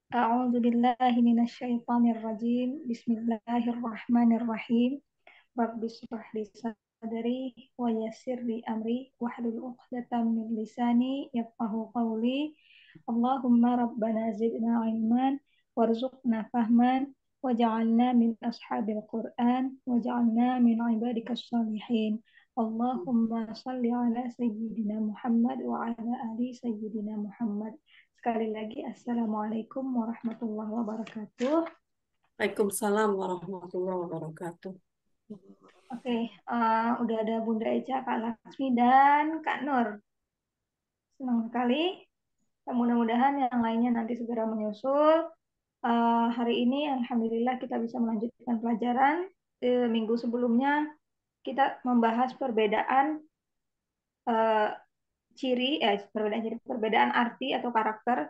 أعوذ بالله من الشيطان الرجيم بسم الله الرحمن الرحيم رب اشرح لي صدري ويسر لي أمري واحلل عقدة من لساني يفقه قولي اللهم ربنا زدنا علما وارزقنا فهما وجعلنا من أصحاب القرآن وجعلنا من عبادك الصالحين اللهم صل على سيدنا محمد وعلى آل سيدنا محمد. Sekali lagi, Assalamualaikum warahmatullahi wabarakatuh. Waalaikumsalam warahmatullahi wabarakatuh. Oke, udah ada Bunda Eca, Kak Laksmi, dan Kak Nur. Senang sekali. Mudah-mudahan yang lainnya nanti segera menyusul. Hari ini, Alhamdulillah, kita bisa melanjutkan pelajaran. Minggu sebelumnya, kita membahas perbedaan eh, perbedaan arti atau karakter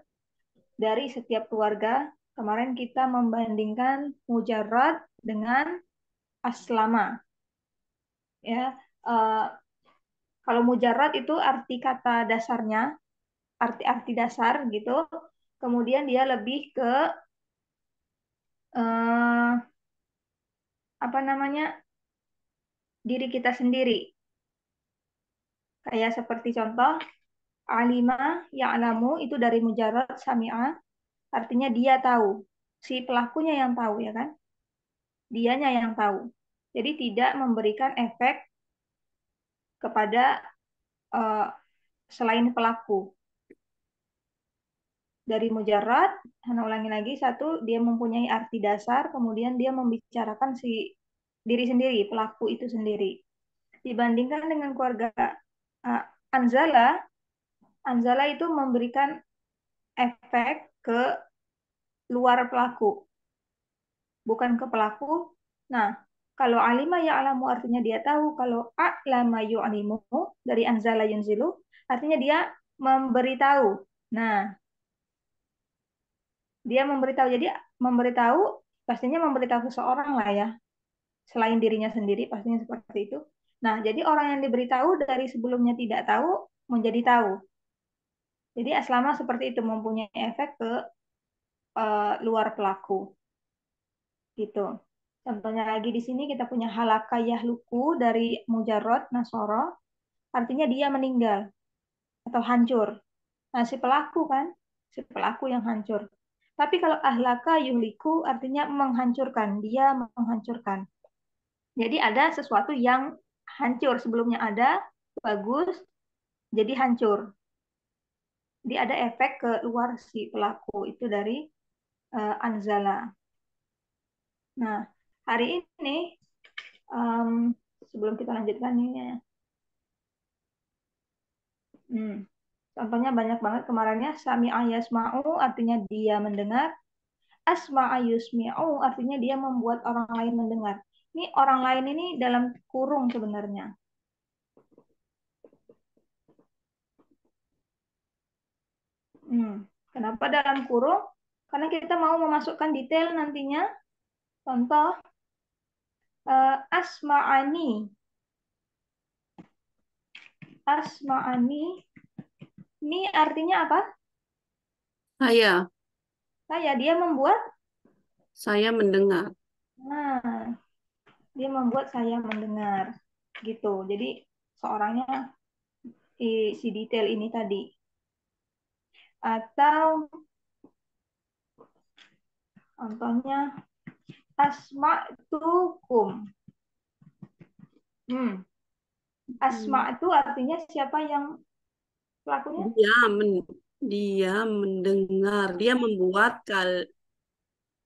dari setiap keluarga. Kemarin kita membandingkan mujarrad dengan aslama. Ya, eh, kalau mujarrad itu arti kata dasarnya, arti-arti dasar gitu. Kemudian dia lebih ke eh, apa namanya, diri kita sendiri. Kayak seperti contoh alima ya'lamu itu dari mujarrad sami'a, artinya dia tahu. Si pelakunya yang tahu ya kan? Dianya yang tahu. Jadi tidak memberikan efek kepada eh, selain pelaku. Dari mujarrad, Hana ulangi lagi, satu, dia mempunyai arti dasar, kemudian dia membicarakan si diri sendiri, pelaku itu sendiri. Dibandingkan dengan keluarga uh, Anzala, Anzala itu memberikan efek ke luar pelaku, bukan ke pelaku. Nah, kalau alima ya'lamu artinya dia tahu, kalau a'lama yu'limu dari Anzala yunzilu, artinya dia memberitahu. Nah, dia memberitahu. Jadi memberitahu pastinya memberitahu seseorang lah ya, selain dirinya sendiri pastinya seperti itu. Nah, jadi orang yang diberitahu dari sebelumnya tidak tahu menjadi tahu. Jadi aslama seperti itu mempunyai efek ke luar pelaku gitu. Contohnya lagi di sini kita punya halaka yahluku dari mujarrad nasoro, artinya dia meninggal atau hancur. Nah, si pelaku kan, si pelaku yang hancur. Tapi kalau ahlaka yuhliku artinya menghancurkan, dia menghancurkan. Jadi ada sesuatu yang hancur, sebelumnya ada, bagus, jadi hancur. Jadi ada efek ke luar si pelaku itu dari anzala. Nah, hari ini em, sebelum kita lanjutkan ini ya, hmm, contohnya banyak banget kemarinnya. Sami'a yasma'u artinya dia mendengar. Asma'a yusmi'u artinya dia membuat orang lain mendengar. Ini orang lain ini dalam kurung sebenarnya. Hmm. Kenapa dalam kurung? Karena kita mau memasukkan detail nantinya. Contoh, asma'ani. Asma'ani. Ini artinya apa? Saya, Dia membuat. saya mendengar. Nah, dia membuat saya mendengar. Gitu. Jadi, seorangnya si detail ini tadi. Atau contohnya, asma'tukum. Hmm. Asma Hmm. itu artinya siapa yang pelakunya? Dia men, dia mendengar. Dia membuat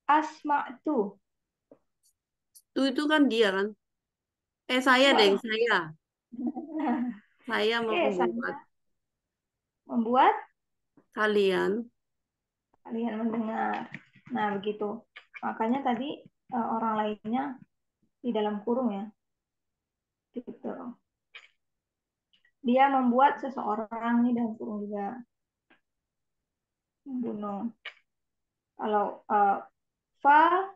Asma itu. itu kan dia kan. Saya deh, Wah. saya. Saya Oke, membuat saya membuat kalian. kalian mendengar. Nah, begitu. Makanya tadi orang lainnya di dalam kurung ya. Gitu. Dia membuat seseorang nih dalam kurung juga membunuh. Kalau fa,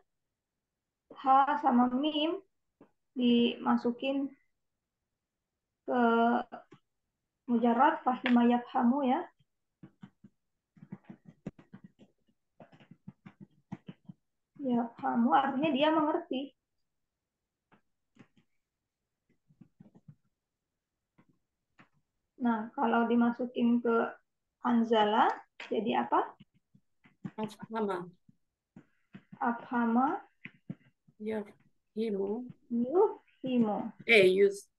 ha sama mim dimasukin ke mujarrad fahima yafhamu ya. Ya, kamu artinya dia mengerti. Nah, kalau dimasukin ke anzala, jadi apa? Afhama. Afhama Yafhimu. yuhimu. Yus.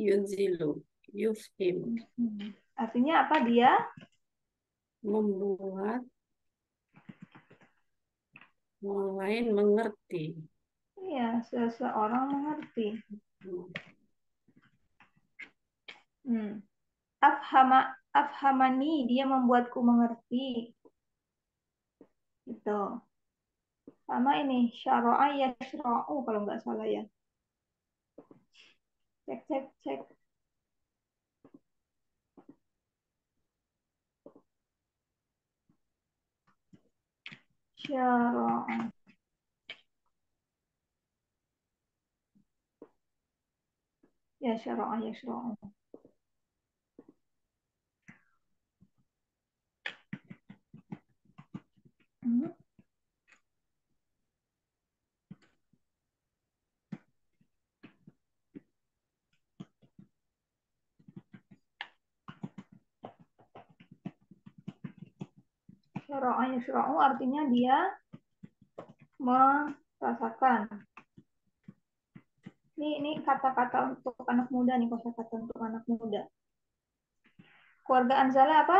Yunzilu. Yufhimu. Artinya apa dia? Membuat orang lain mengerti. Ya, seseorang mengerti. Hmm. Afhama, afhamani, dia membuatku mengerti. Itu. Sama ini, syara'a yasra'u kalau nggak salah ya. Cek, cek, cek. Syara'a. Ya, syara'a yasra'u. Hmm. Syara'a yasra'u artinya dia merasakan. Ini kata-kata untuk anak muda nih, kata-kata untuk anak muda. Keluarga Anzala apa?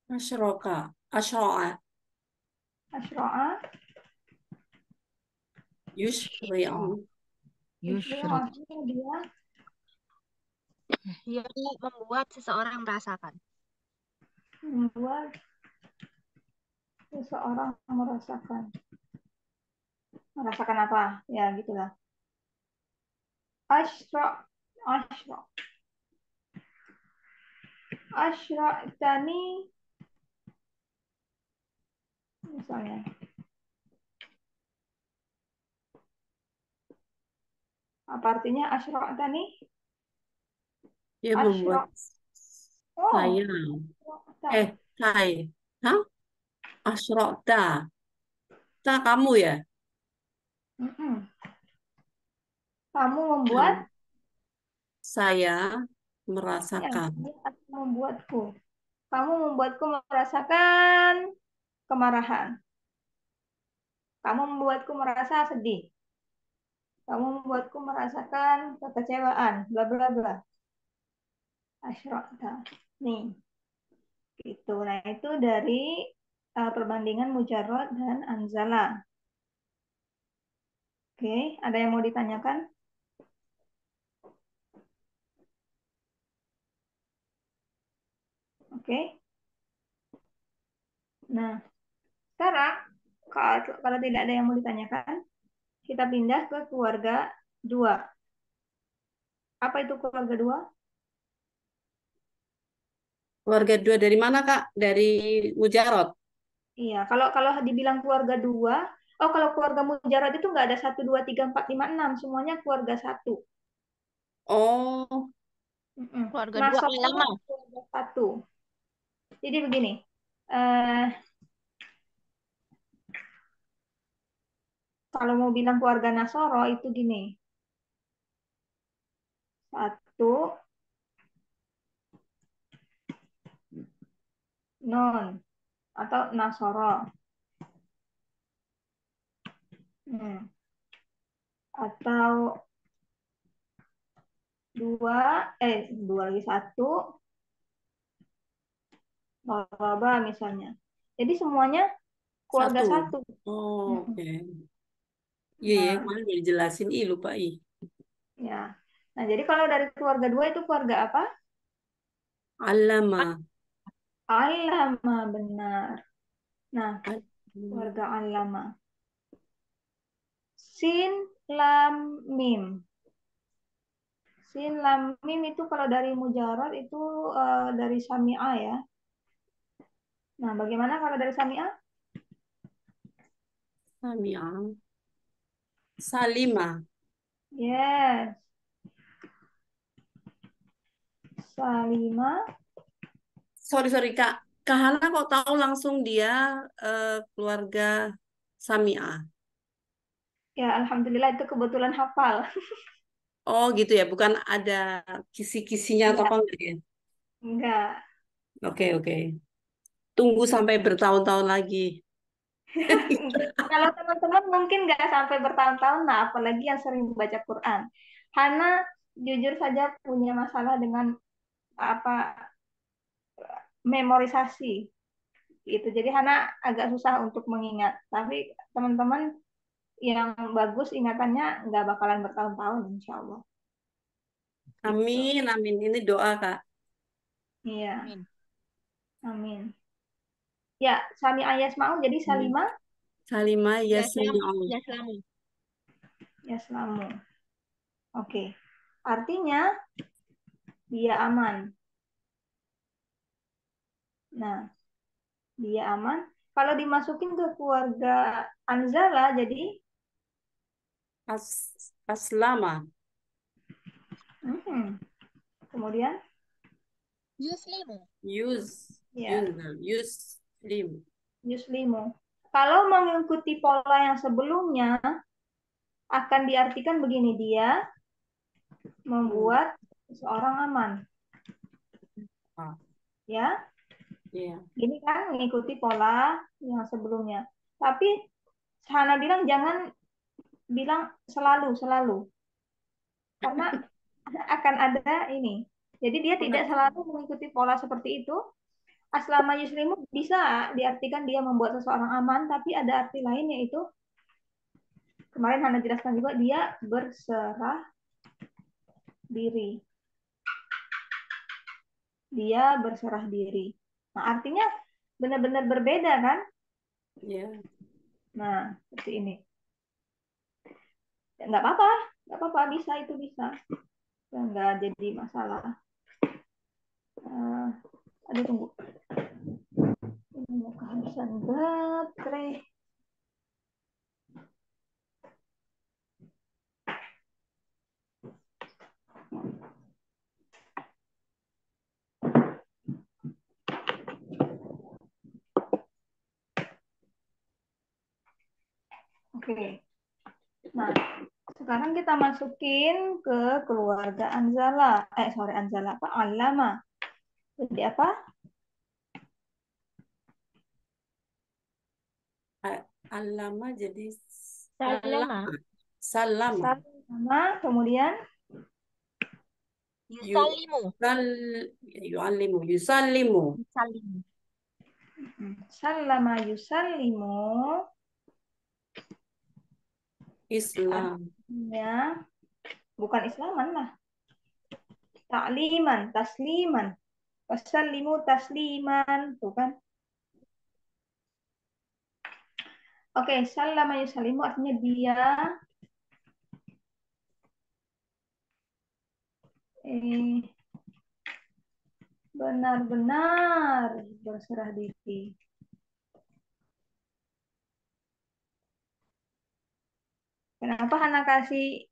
Asyroka. Asyro'a. Asyra'a. Yushri'u. Yusri'u Yushri. artinya dia Yang membuat seseorang merasakan. membuat seseorang merasakan. Merasakan apa? Ya, gitulah. Asyra, asyra, asyra tani misalnya. Apa artinya asyra tani? Dia membuat Asyra. Oh, saya. Eh, saya. Hah? Asyrokta. Ta kamu ya? mm-mm. Kamu membuat, Hmm. Saya ya, merasakan. dia akan membuatku. Kamu membuatku merasakan kemarahan. Kamu membuatku merasa sedih. Kamu membuatku merasakan kekecewaan. Bla bla bla. Asyrokta. Nih, gitu. Nah, itu dari perbandingan mujarrad dan anzala. Oke, ada yang mau ditanyakan? Oke. Nah, sekarang kalau tidak ada yang mau ditanyakan, kita pindah ke keluarga dua. Apa itu keluarga dua? Keluarga dua dari mana, Kak? Dari Mujarot. Iya, kalau kalau dibilang keluarga dua, oh kalau keluarga mujarrad itu nggak ada satu dua tiga empat lima enam, semuanya keluarga satu. Oh, Mm-mm. Keluarga dua Nasab itu lama. keluarga satu. Jadi begini, eh, kalau mau bilang keluarga Nasoro itu gini, satu non atau Nasoro. Hmm. Atau dua, dua lagi satu, Laba misalnya. Jadi semuanya keluarga satu. satu. Oh, Mm-mm. oke. Iya, ya, Nah, kemarin udah dijelasin. Ih, lupa, ih. ya. Nah, jadi kalau dari keluarga dua itu keluarga apa? Alama. Alama, benar. Nah, Alama. keluarga alama. Sin, lam, mim. Sin, lam, mim itu kalau dari mujarad itu dari sami'ah ya. Nah, bagaimana kalau dari sami'ah? Sami'ah. Salimah. Yes. Salima. Sorry, sorry, Kak. Kak Hana kok tahu langsung dia keluarga Samiah? Ya, alhamdulillah itu kebetulan hafal. Oh gitu ya, bukan ada kisi-kisinya atau apa Enggak, enggak ya? enggak. Oke, oke. Tunggu sampai bertahun-tahun lagi. Kalau teman-teman mungkin nggak sampai bertahun-tahun, nah apalagi yang sering baca Quran. Hana jujur saja punya masalah dengan apa memorisasi itu. Jadi Hana agak susah untuk mengingat. Tapi teman-teman yang bagus ingatannya nggak bakalan bertahun-tahun, insya Allah. Gitu. Amin, amin. Ini doa, Kak. Iya, Amin. amin. Ya, Sami Ayas mau jadi Hmm. Salima Salimah Ya selamu. Yasmi'un. Ya selamu. ya selamu. Oke. Artinya dia aman. Nah, dia aman. Kalau dimasukin ke keluarga Anzala, jadi Aslama. hmm, kemudian Yuslimu. ya Yuslim. Yuslimu. Kalau mengikuti pola yang sebelumnya, akan diartikan begini, dia Hmm. membuat seseorang aman. Ah, Ya, iya. ini kan mengikuti pola yang sebelumnya. Tapi Hana bilang jangan bilang selalu, karena akan ada ini. Jadi dia tidak selalu mengikuti pola seperti itu. Aslama yuslimu bisa diartikan dia membuat seseorang aman, tapi ada arti lain yaitu kemarin Hana jelaskan juga dia berserah diri. Dia berserah diri. Nah, artinya benar-benar berbeda kan? Iya. Nah, seperti ini. Ya, nggak apa-apa, nggak apa-apa, bisa itu bisa. Ya, nggak jadi masalah. Uh, aduh tunggu. Ini mau kehabisan baterai. Oke. Nah, sekarang kita masukin ke keluarga Anzala. Sorry, Anzala apa? Alama. Jadi apa? Alama jadi Salama. salama. Salama. Sama, kemudian Yusallimu. Yu'allimu. Yusallimu. Yusallimu. Sallama yusallimu Islam. artinya bukan Islaman lah. Takliman, tasliman. Wasallimu tasliman. Tuh kan. Oke, sallama yusallimu artinya dia eh, benar-benar berserah diri. Kenapa Hana kasih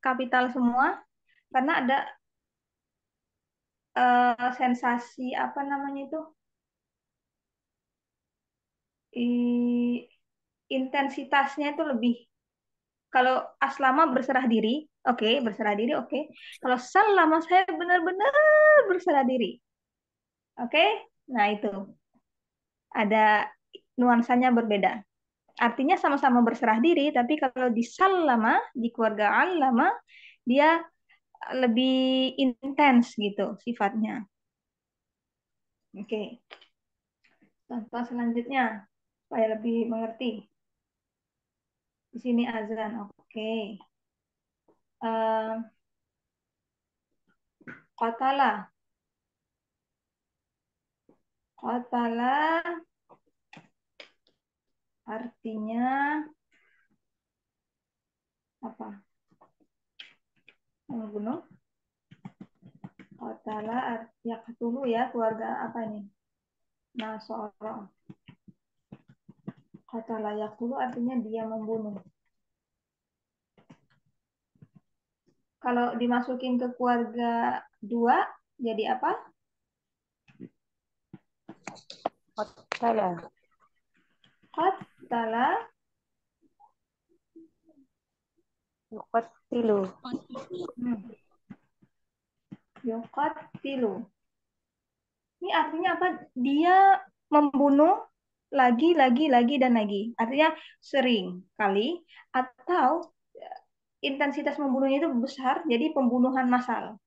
kapital semua? Karena ada sensasi apa namanya itu? Intensitasnya itu lebih. Kalau aslama berserah diri, oke, berserah diri, oke. Kalau salama saya benar-benar berserah diri, oke. Nah itu ada nuansanya berbeda. Artinya sama-sama berserah diri, tapi kalau di salama di keluarga alama dia lebih intens gitu sifatnya. Oke, contoh selanjutnya supaya lebih mengerti. Di sini azan, oke. Eh, Qatala, qatala artinya apa? Membunuh. Qatala ya ketulu ya keluarga apa ini? Nasoro. Qatala yaqtulu artinya dia membunuh. Kalau dimasukin ke keluarga dua jadi apa? Salah. Qattala Yuqattilu. hmm, yuqattilu. Ini artinya apa? Dia membunuh lagi, dan lagi. Artinya sering kali atau intensitas membunuhnya itu besar, jadi pembunuhan massal.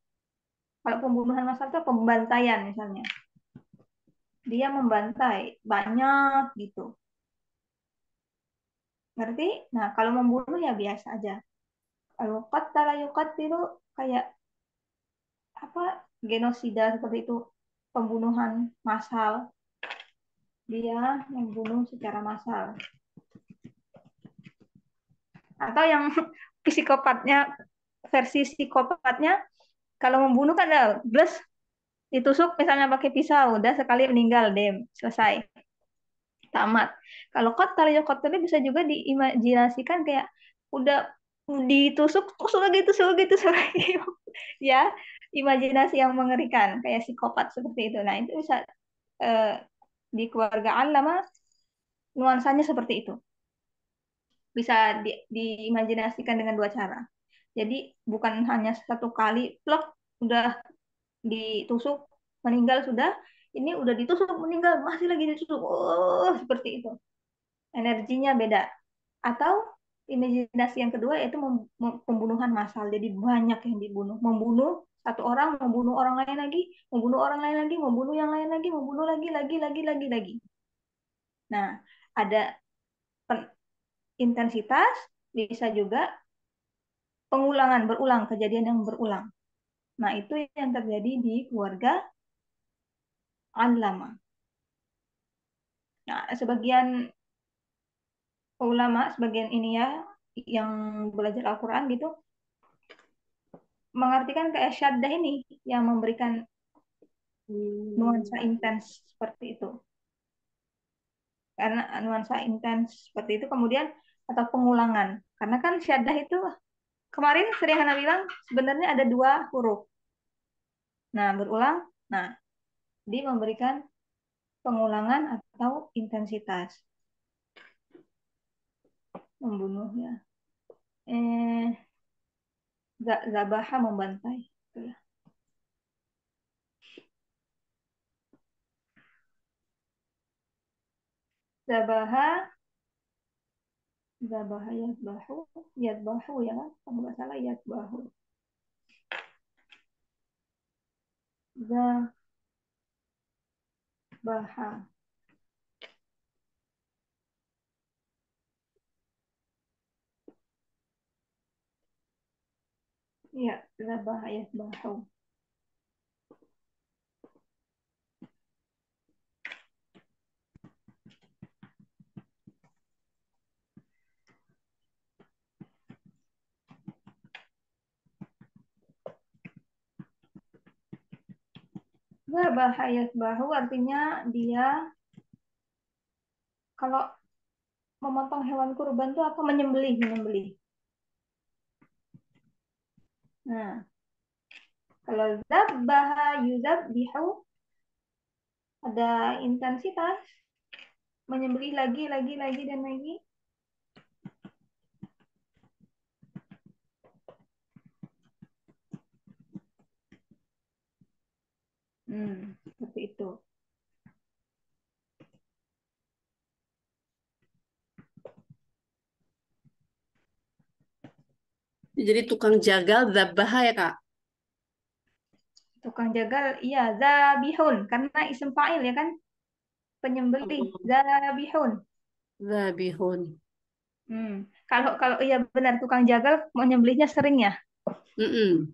Kalau pembunuhan massal itu pembantaian misalnya. Dia membantai banyak gitu. Ngerti? Nah, kalau membunuh ya biasa aja. Kalau qattala yuqattilu kayak apa? Genosida seperti itu, pembunuhan massal. Dia membunuh secara massal. Atau yang psikopatnya, versi psikopatnya, kalau membunuh kan ada plus ditusuk misalnya pakai pisau, udah sekali meninggal, dem, selesai, tamat. Kalau kotor ya kotornya bisa juga diimajinasikan kayak udah ditusuk, tusuk lagi, tusuk lagi. Ya, imajinasi yang mengerikan kayak psikopat seperti itu. Nah, itu bisa eh, di keluarga Allah nuansanya seperti itu. Bisa diimajinasikan dengan dua cara. Jadi bukan hanya satu kali plok udah ditusuk meninggal sudah, ini udah ditusuk meninggal masih lagi ditusuk. Oh, seperti itu. Energinya beda. Atau imajinasi yang kedua yaitu pembunuhan massal. Jadi banyak yang dibunuh, membunuh satu orang, membunuh orang lain lagi, membunuh orang lain lagi, membunuh yang lain lagi, membunuh lagi. Nah, ada intensitas, bisa juga pengulangan, berulang, kejadian yang berulang. Nah, itu yang terjadi di keluarga Allama. Nah, sebagian ulama, sebagian ini ya, yang belajar Al-Quran gitu, mengartikan kayak syaddah ini, yang memberikan nuansa intens seperti itu. Karena nuansa intens seperti itu, kemudian, atau pengulangan. Karena kan syaddah itu, kemarin sering Hana bilang, sebenarnya ada dua huruf. Nah, berulang, nah, dia memberikan pengulangan atau intensitas membunuhnya. Eh, Zabaha membantai. Itulah. Zabaha, Zabaha Yadbahu ya kan? Kalau nggak salah Yadbahu. Zabaha. Ya, Zabaha Yadbahu. Zabaha Yadbahu artinya dia kalau memotong hewan kurban itu apa? Menyembelih, menyembelih. Nah, kalau Zabaha Yuzabbihu ada intensitas, menyembelih lagi, dan lagi. Seperti itu. Jadi tukang jagal zabaha ya Kak? Tukang jagal, iya, zabihun. Karena isim fa'il ya kan, penyembelih. Oh, Zabihun. zabihun. Hmm. Kalau kalau iya benar, tukang jagal menyembelihnya sering ya. Mm-mm.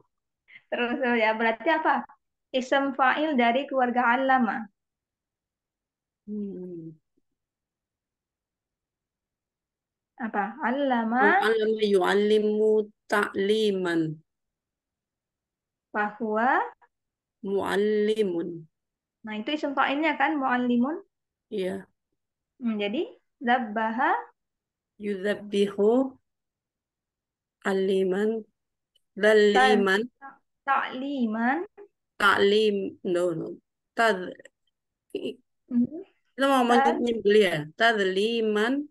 Terus ya berarti apa? Isim fa'il dari keluarga Allama. Hmm. Apa? Allama Oh, alama yu'allimu ta'liman. bahwa. Mu'allimun. Nah, itu isim fa'ilnya kan muallimun. Iya. Jadi zabbaha Yuzabbihu aliman. ta- Daliman. ta'liman. Ta'lim. No, no. Tad. Hmm. Kita mau Tad menyembelih ya. Tadliman.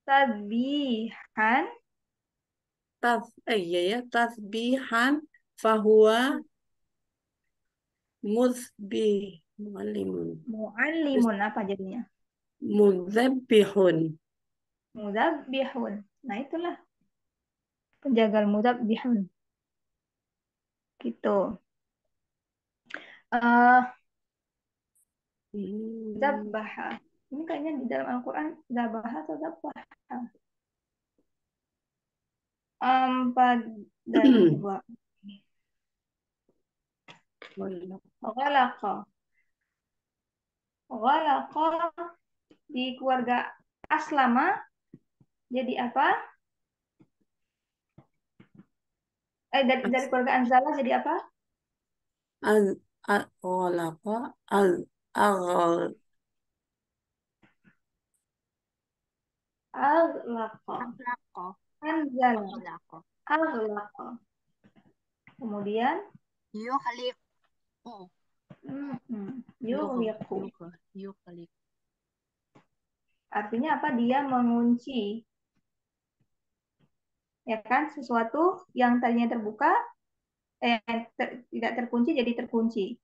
tadbihan. Iya ya. Tasbihan. Fahuwa muzbih. Muallimun. Terus Muallimun apa jadinya? muzabbihun. Muzabbihun. Nah, itulah penjagal muzabbihun gitu. Eh Hmm. Zabbaha. Ini kayaknya di dalam Al-Quran Zabaha atau Zabbaha. Dan coba. Ghalaqa. Ghalaqa di keluarga Aslama jadi apa? Dari keluarga Anzala jadi apa? Al Ghalaqa al aghal Aghlaqa. Akhlaqo. Anzala. Akhlaqo. Aghlaqa. Kemudian Yukhliqu. yughliqu. Yukhliq. Artinya apa? Dia mengunci. Ya kan? Sesuatu yang tadinya terbuka tidak terkunci jadi terkunci.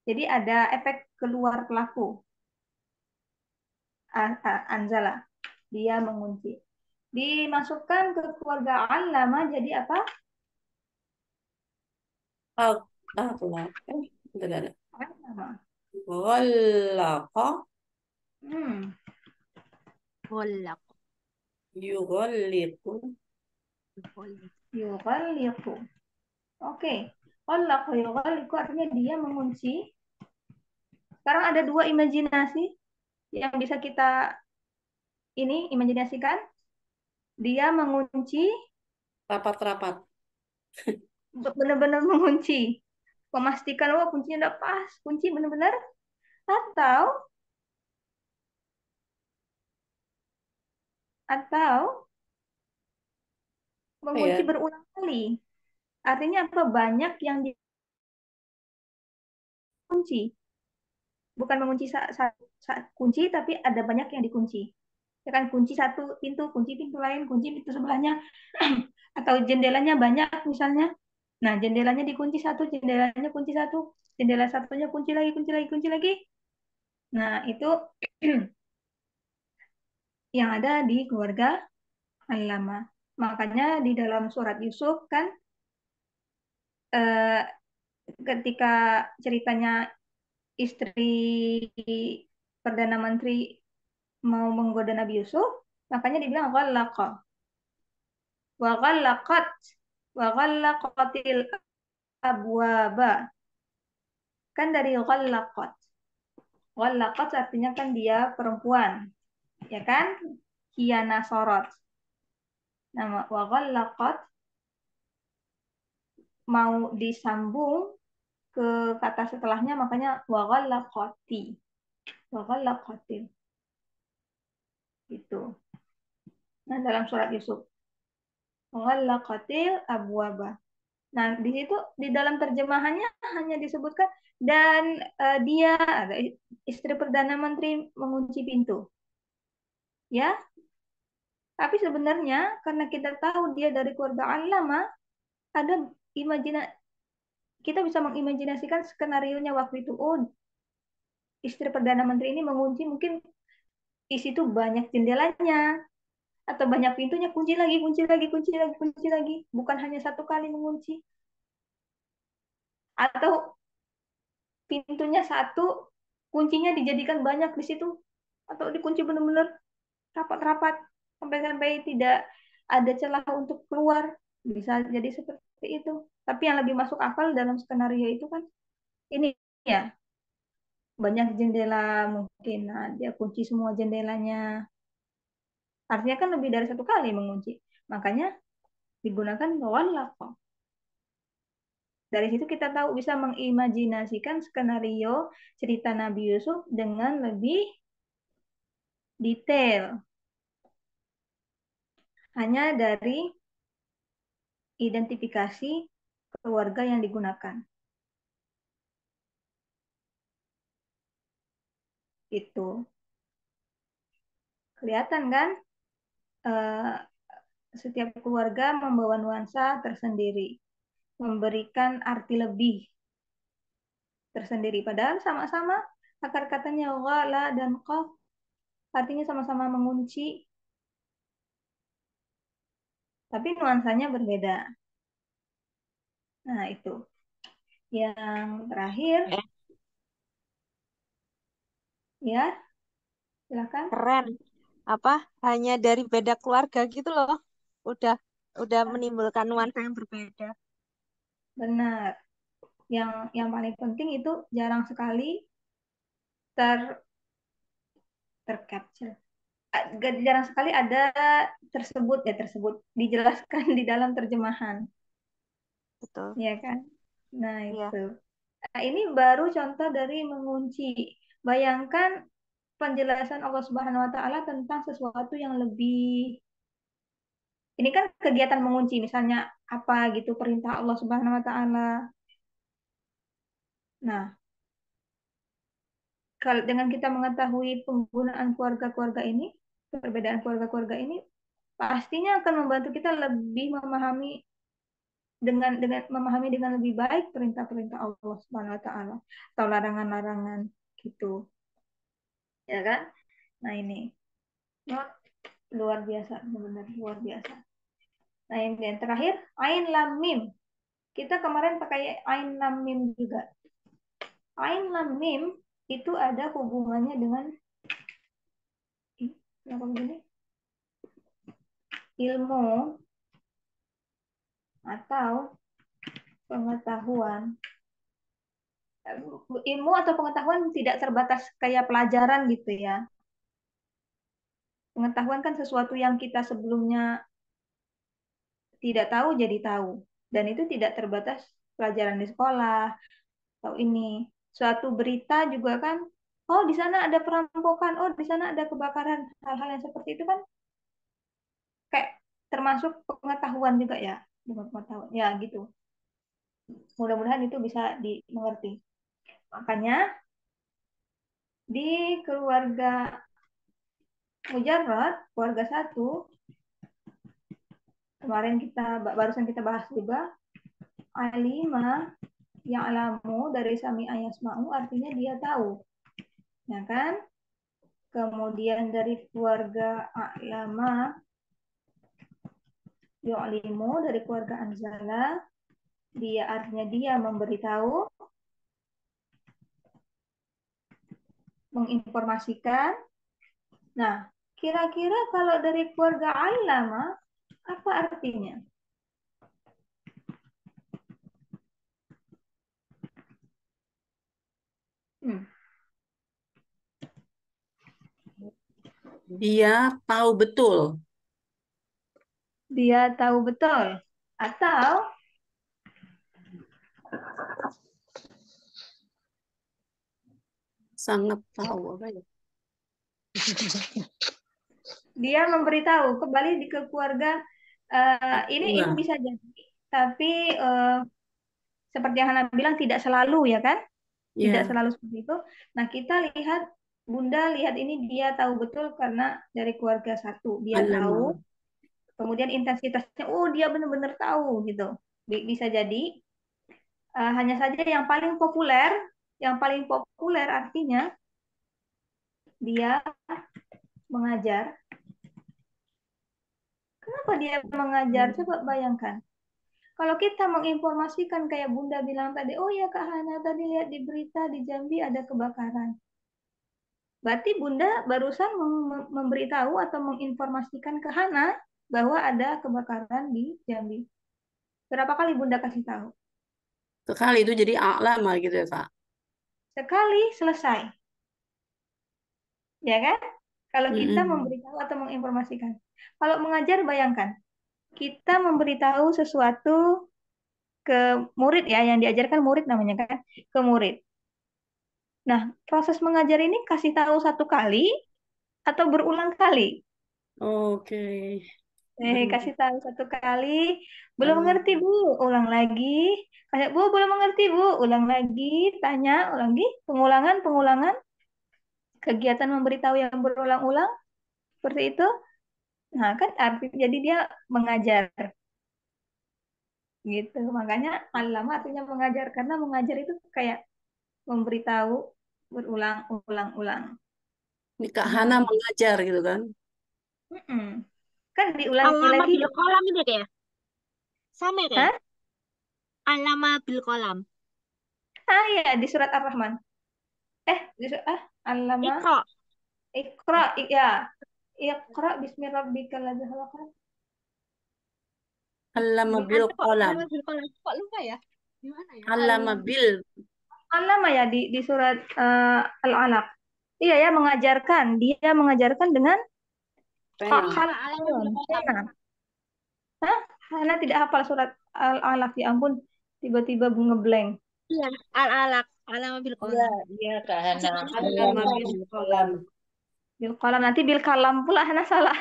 Jadi ada efek keluar pelaku. Anzala. Dia mengunci. Dimasukkan ke keluarga Allama jadi apa? ag aghlaq. Bentar, ada. Allama. Ghalaqa Hmm. Ghalaq. yughalliqu. Yukhliq. Yughalliqu. Oke. Ghallaqa yughalliqu artinya dia mengunci. Sekarang ada dua imajinasi yang bisa kita imajinasikan. Dia mengunci, Rapat-rapat. benar-benar mengunci. Memastikan, wah kuncinya udah pas. Kunci benar-benar. Atau Apa mengunci ya? berulang kali. Artinya apa? Banyak yang dikunci. Bukan mengunci kunci, tapi ada banyak yang dikunci. Ya kan, kunci satu pintu, kunci pintu lain, kunci pintu sebelahnya, atau jendelanya banyak misalnya. Nah, jendelanya dikunci satu, jendelanya kunci satu, jendela satunya kunci lagi, kunci lagi, kunci lagi. Nah, itu yang ada di keluarga Al-Lama. Makanya di dalam surat Yusuf kan eh, ketika ceritanya istri Perdana Menteri mau menggoda Nabi Yusuf, makanya dibilang ghallaqa wa ghallaqat wa ghallaqatil abwaba. Kan dari ghallaqat. Ghallaqat artinya kan dia perempuan, ya kan? Kiana sorot. Nama wa ghallaqat mau disambung ke kata setelahnya makanya wa ghallaqati. Wa ghallaqatil itu. Nah, dalam surat Yusuf. Wa ghallaqatil abwaba. Nah, di situ di dalam terjemahannya hanya disebutkan dan dia istri perdana menteri mengunci pintu. Ya, tapi sebenarnya karena kita tahu dia dari keluarga Allama, ada imajina kita bisa mengimajinasikan skenario-nya waktu itu. Oh, istri perdana menteri ini mengunci mungkin di situ banyak jendelanya atau banyak pintunya, kunci lagi, kunci lagi, kunci lagi, kunci lagi. Bukan hanya satu kali mengunci. Atau pintunya satu, kuncinya dijadikan banyak di situ atau dikunci benar-benar rapat-rapat sampai-sampai tidak ada celah untuk keluar. Bisa jadi seperti itu. Tapi yang lebih masuk akal dalam skenario itu kan ini ya, banyak jendela mungkin. Nah, dia kunci semua jendelanya. Artinya kan lebih dari satu kali mengunci. Makanya digunakan ghallaqa. Dari situ kita tahu bisa mengimajinasikan skenario cerita Nabi Yusuf dengan lebih detail. Hanya dari identifikasi keluarga yang digunakan. Itu kelihatan kan? Eh, Setiap keluarga membawa nuansa tersendiri, memberikan arti lebih tersendiri. Padahal sama-sama akar katanya wa, la, dan qaf. Artinya sama-sama mengunci, tapi nuansanya berbeda. Nah, itu. Yang terakhir, Eh, ya, silakan. keren. Apa? Hanya dari beda keluarga gitu loh. Udah udah menimbulkan nuansa yang berbeda. Benar. Yang paling penting itu jarang sekali ter tercapture. Jarang sekali ada tersebut dijelaskan di dalam terjemahan, Betul. ya kan? Nah, Iya, itu. Nah, ini baru contoh dari mengunci. Bayangkan penjelasan Allah Subhanahu wa taala tentang sesuatu yang lebih, ini kan kegiatan mengunci, misalnya apa gitu perintah Allah Subhanahu wa taala. Nah, kalau dengan kita mengetahui penggunaan keluarga-keluarga ini, perbedaan keluarga-keluarga ini pastinya akan membantu kita lebih memahami dengan memahami dengan lebih baik perintah-perintah Allah Subhanahu wa taala atau larangan-larangan gitu. Ya kan? Nah, ini not luar biasa, benar-benar luar biasa. Nah, ini yang terakhir, ain lam mim. Kita kemarin pakai ain lam mim juga. Ain lam mim itu ada hubungannya dengan apa begini? Ilmu atau pengetahuan. Ilmu atau pengetahuan tidak terbatas kayak pelajaran gitu ya. Pengetahuan kan sesuatu yang kita sebelumnya tidak tahu jadi tahu. Dan itu tidak terbatas pelajaran di sekolah atau ini. Suatu berita juga kan, oh di sana ada perampokan, oh di sana ada kebakaran. Hal-hal yang seperti itu kan kayak termasuk pengetahuan juga ya. Bukan pengetahuan. Ya gitu. Mudah-mudahan itu bisa dimengerti. Makanya di keluarga Mujarrad, keluarga satu, kemarin barusan kita bahas juga, alima yang alamu dari sami ayasma'u artinya dia tahu, ya kan? Kemudian dari keluarga alama yu'limu dari keluarga anzala, dia artinya dia memberitahu, menginformasikan. Nah, kira-kira kalau dari keluarga alama apa artinya? Hmm, Dia tahu betul. dia tahu betul atau Sangat tahu apa ya? dia memberitahu. Kembali di ke keluarga, ini Iya, bisa jadi, tapi seperti yang Hana bilang tidak selalu ya kan, tidak iya, selalu seperti itu. Nah, kita lihat, Bunda lihat ini dia tahu betul karena dari keluarga satu dia tahu, alama. kemudian intensitasnya oh dia benar-benar tahu gitu. Bisa jadi hanya saja yang paling populer artinya dia mengajar. Kenapa dia mengajar? Coba bayangkan. Kalau kita menginformasikan kayak Bunda bilang tadi, oh ya Kak Hana tadi lihat di berita di Jambi ada kebakaran. Berarti Bunda barusan memberitahu atau menginformasikan ke Hana bahwa ada kebakaran di Jambi. Berapa kali Bunda kasih tahu? Sekali itu jadi alama gitu ya, Kak. Sekali selesai, ya kan? Kalau kita Mm-mm. memberitahu atau menginformasikan. Kalau mengajar, bayangkan kita memberitahu sesuatu ke murid ya, yang diajarkan murid namanya kan, ke murid. Nah, proses mengajar ini kasih tahu satu kali atau berulang kali? Oke. Kasih tahu satu kali, belum mengerti Benar. Bu, ulang lagi. Kayak Bu, belum mengerti Bu, ulang lagi, tanya, ulang lagi, pengulangan, pengulangan. kegiatan memberitahu yang berulang-ulang seperti itu. Nah, kan arti jadi dia mengajar gitu. Makanya alama artinya mengajar karena mengajar itu kayak memberitahu berulang-ulang-ulang. Ini Kak Nah, Hana mengajar gitu kan. mm-mm. Kan diulangi Alama lagi. bil kolam itu kayak sama kayak Hah? alama bil kolam. Ah ya, di surat Ar-Rahman. Di surat alama Iqra. Iqra, ya. Iqra bismi rabbikal ladzi khalaq. Allama bil Ada kok qalam. alama bil kolam. Kok lupa ya? Gimana ya? Allama bil Alama ya di surat Al-Alaq. Iya ya, mengajarkan. Dia mengajarkan dengan pena. Iya, alama bil kalam, kolam. pena. Hah? Hana tidak hafal surat Al-Alaq, ya ampun. Tiba-tiba ngeblank. Iya, al-alaq, alama bil Iya, kolam. iya Kak Hana. Allama Allama bil bil qalam. qalam. Bil kalam, nanti bil kalam pula Hana salah.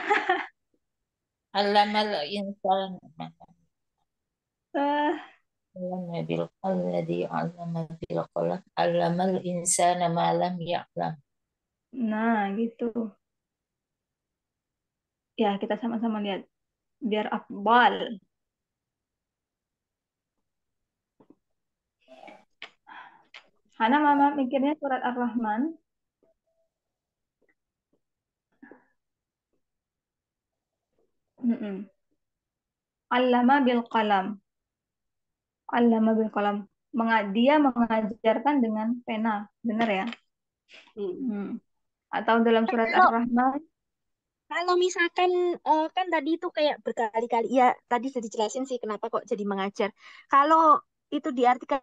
Allamal insan. Eh, Allama bil alladhi allama bil qalam. Allamal insana ma lam ya'lam. nah, gitu. Ya, kita sama-sama lihat. Biar afdal. Hana mama mikirnya surat Ar-Rahman. Mm-mm. Allama bil qalam. Allama bil qalam. Dia mengajarkan dengan pena. Benar ya? Hmm. Hmm. Atau dalam surat Kalau Ar-Rahman. kalau misalkan kan tadi itu kayak berkali-kali ya tadi sudah dijelasin sih kenapa kok jadi mengajar. Kalau itu diartikan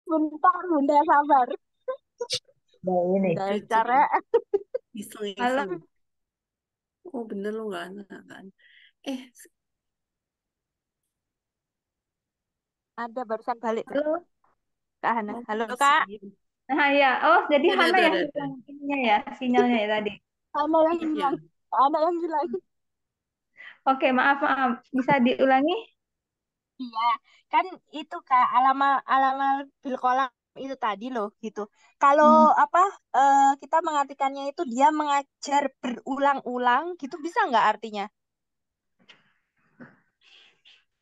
bentar bunda sabar. Nah ini. Bunda Cuci. cara Iseng-iseng. Alam. Oh bener lo nggak ada kan? Eh, ada barusan balik tuh Halo. Kak Hana. oh Halo Kak. kasihan. Nah, ya. Oh, jadi Hana yang Ada. hilang ininya ya, sinyalnya ya tadi. Hana yang Iya. hilang. Hana yang hilang. Oke, maaf, maaf. Bisa diulangi? Iya, kan itu Kak alama alama bil kolam itu tadi loh gitu. Kalau Hmm. apa kita mengartikannya itu dia mengajar berulang-ulang gitu bisa nggak artinya?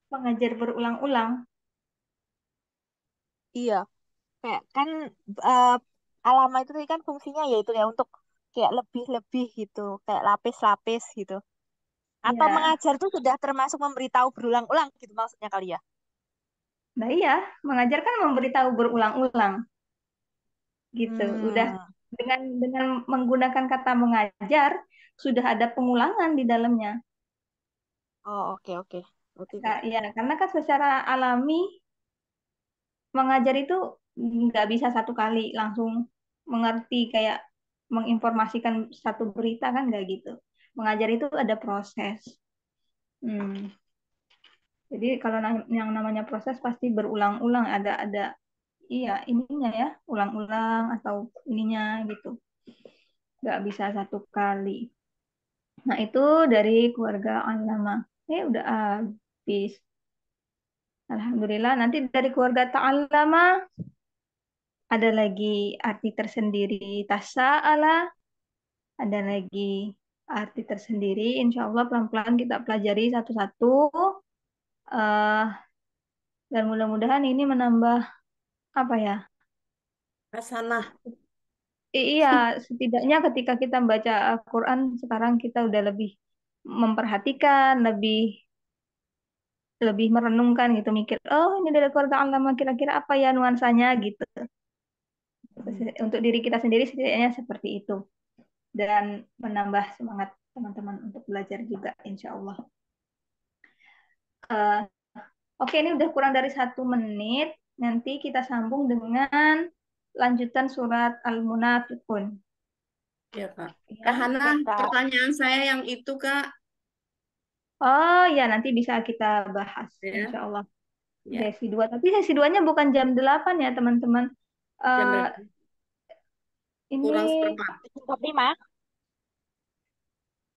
Mengajar berulang-ulang. Iya, kayak kan eh, alama itu tadi kan fungsinya yaitu ya untuk kayak lebih-lebih gitu, kayak lapis-lapis gitu. Atau Ya. mengajar itu sudah termasuk memberitahu berulang-ulang gitu maksudnya kali ya? Nah, iya. Mengajar kan memberitahu berulang-ulang. Gitu. Udah Hmm. dengan menggunakan kata mengajar, sudah ada pengulangan di dalamnya. Oh, oke oke. Oke, Kak. Ya, karena kan secara alami mengajar itu nggak bisa satu kali langsung mengerti kayak menginformasikan satu berita kan nggak gitu. Mengajar itu ada proses. Hmm. Jadi kalau yang namanya proses pasti berulang-ulang ada iya ininya ya ulang-ulang atau ininya gitu. Nggak bisa satu kali. Nah itu dari keluarga Allama. Udah habis. Alhamdulillah. Nanti dari keluarga Ta'allama ada lagi arti tersendiri tasa'ala, ada lagi arti tersendiri. Insya Allah pelan-pelan kita pelajari satu-satu. eh dan mudah-mudahan ini menambah apa ya? Hasanah. Iya, setidaknya ketika kita membaca Al-Quran sekarang kita udah lebih memperhatikan, lebih lebih merenungkan gitu, mikir, oh ini dari keluarga Allama kira-kira apa ya nuansanya gitu. Untuk diri kita sendiri setidaknya seperti itu. Dan menambah semangat teman-teman untuk belajar juga, insya Allah. Oke, ini udah kurang dari 1 menit. Nanti kita sambung dengan lanjutan surat Al-Munafiqun. Ya, Kak. Kak Ya. Hana, Oke, Kak. pertanyaan saya yang itu, Kak. Oh ya, nanti bisa kita bahas, Ya, insya Allah. ya. Sesi 2. Tapi sesi 2-nya bukan jam 8 ya, teman-teman. Jam Eh berapa? ini Kurang seperempat. 45.